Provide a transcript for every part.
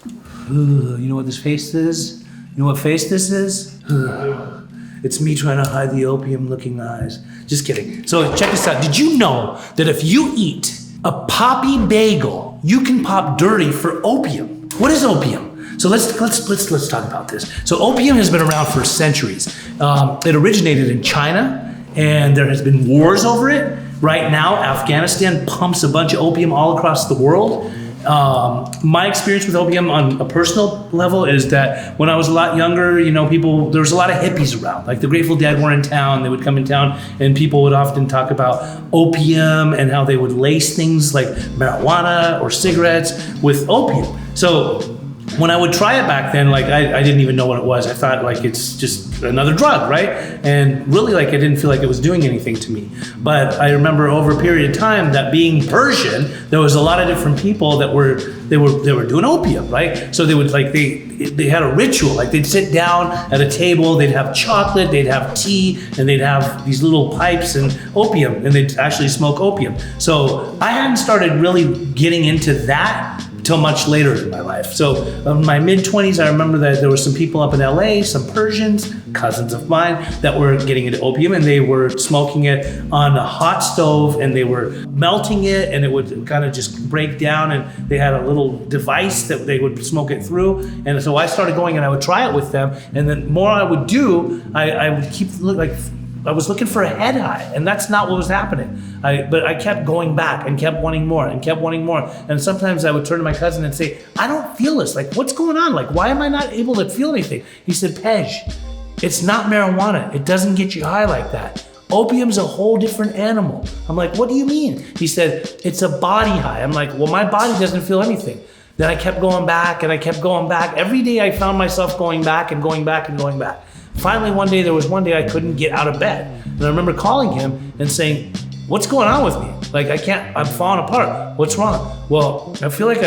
You know what this face is? You know what face this is? It's me trying to hide the opium-looking eyes. Just kidding. So check this out. Did you know that if you eat a poppy bagel, you can pop dirty for opium? What is opium? So let's talk about this. So opium has been around for centuries. It originated in China, and there has been wars over it. Right now, Afghanistan pumps a bunch of opium all across the world. My experience with opium on a personal level is that when I was a lot younger, there was a lot of hippies around. Like the Grateful Dead were in town, they would come in town, and people would often talk about opium and how they would lace things like marijuana or cigarettes with opium. So when I would try it back then, I didn't even know what it was. I thought it's just another drug, right? And really I didn't feel like it was doing anything to me. But I remember over a period of time that being Persian, there was a lot of different people that were doing opium, right? So they would they had a ritual. They'd sit down at a table, they'd have chocolate, they'd have tea, and they'd have these little pipes and opium, and they'd actually smoke opium. So I hadn't started really getting into that till much later in my life. So in my mid-20s, I remember that there were some people up in LA, some Persians, cousins of mine, that were getting into opium, and they were smoking it on a hot stove, and they were melting it, and it would kind of just break down, and they had a little device that they would smoke it through. And so I started going and I would try it with them, and then more I would do, I would keep I was looking for a head high, and that's not what was happening. But I kept going back and kept wanting more and kept wanting more. And sometimes I would turn to my cousin and say, I don't feel this. What's going on? Why am I not able to feel anything? He said, Pej, it's not marijuana. It doesn't get you high like that. Opium's a whole different animal. I'm like, what do you mean? He said, it's a body high. I'm like, well, my body doesn't feel anything. Then I kept going back and I kept going back. Every day I found myself going back and going back and going back. Finally, there was one day I couldn't get out of bed. And I remember calling him and saying, what's going on with me? I'm falling apart. What's wrong? Well, I feel like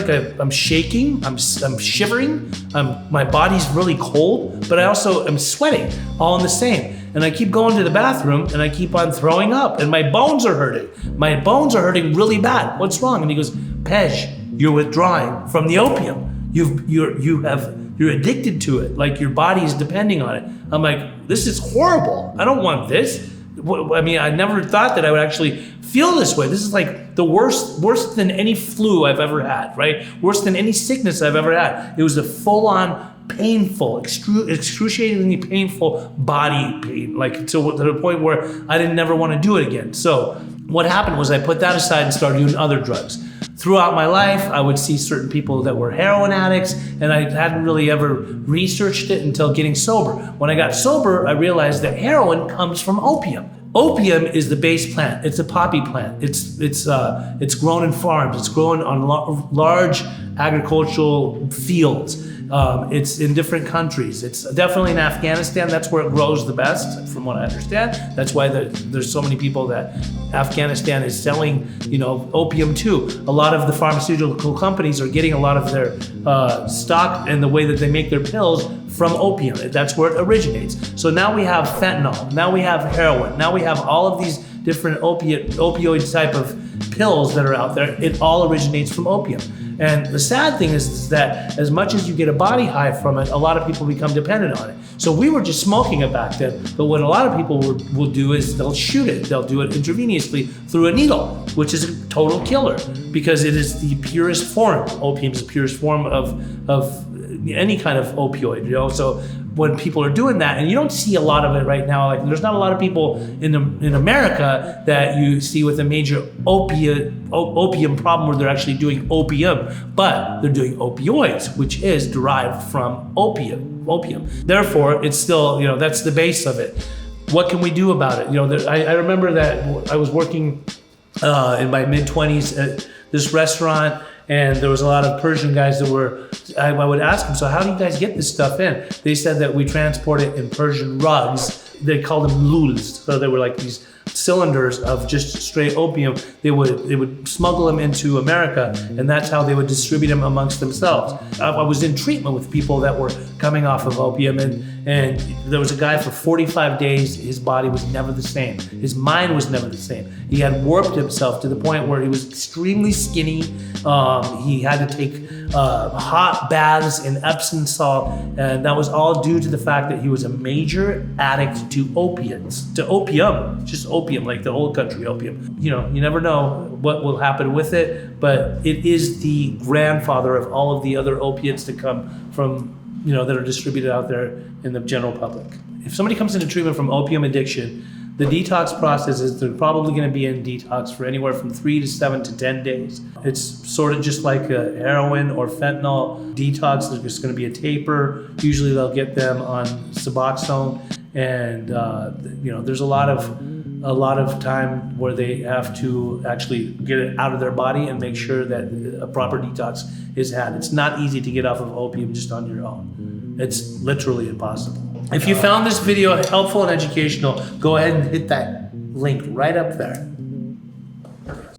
I'm shaking, I'm shivering, my body's really cold, but I also am sweating, all in the same. And I keep going to the bathroom and I keep on throwing up, and my bones are hurting. My bones are hurting really bad. What's wrong? And he goes, Pej, you're withdrawing from the opium. You're addicted to it. Your body is depending on it. I'm like, this is horrible. I don't want this. I never thought that I would actually feel this way. This is the worse than any flu I've ever had, right? Worse than any sickness I've ever had. It was a full-on painful, excruciatingly painful body pain, to the point where I didn't never want to do it again. So what happened was I put that aside and started doing other drugs. Throughout my life, I would see certain people that were heroin addicts, and I hadn't really ever researched it until getting sober. When I got sober, I realized that heroin comes from opium. Opium is the base plant. It's a poppy plant. It's grown in farms. It's grown on large agricultural fields. It's in different countries. It's definitely in Afghanistan. That's where it grows the best, from what I understand. That's why there's so many people that Afghanistan is selling, opium to. A lot of the pharmaceutical companies are getting a lot of their stock and the way that they make their pills from opium. That's where it originates. So now we have fentanyl. Now we have heroin. Now we have all of these different opioid type of pills that are out there. It all originates from opium. And the sad thing is that as much as you get a body high from it, a lot of people become dependent on it. So we were just smoking it back then, but what a lot of people will do is they'll shoot it. They'll do it intravenously through a needle, which is a total killer because it is the purest form. Opium is the purest form of any kind of opioid, So when people are doing that, and you don't see a lot of it right now, there's not a lot of people in America that you see with a major opium problem where they're actually doing opium, but they're doing opioids, which is derived from opium. Therefore, it's still, that's the base of it. What can we do about it? I remember that I was working in my mid-20s at this restaurant, and there was a lot of Persian guys that I would ask them, so how do you guys get this stuff in? They said that we transport it in Persian rugs. They called them luls. So they were these cylinders of just straight opium. They would smuggle them into America, and that's how they would distribute them amongst themselves. I was in treatment with people that were coming off of opium, and there was a guy for 45 days, his body was never the same. His mind was never the same. He had warped himself to the point where he was extremely skinny. He had to take hot baths in Epsom salt, and that was all due to the fact that he was a major addict to opiates, to opium, just opium, like the old country opium. You know, you never know what will happen with it, but it is the grandfather of all of the other opiates that come from, you know, that are distributed out there in the general public. If somebody comes into treatment from opium addiction, the detox process is they're probably going to be in detox for anywhere from 3 to 7 to 10 days. It's sort of just like a heroin or fentanyl detox. There's just going to be a taper. Usually they'll get them on Suboxone, and you know, there's a lot of time where they have to actually get it out of their body and make sure that a proper detox is had. It's not easy to get off of opium just on your own. It's literally impossible. If you found this video helpful and educational, go ahead and hit that link right up there.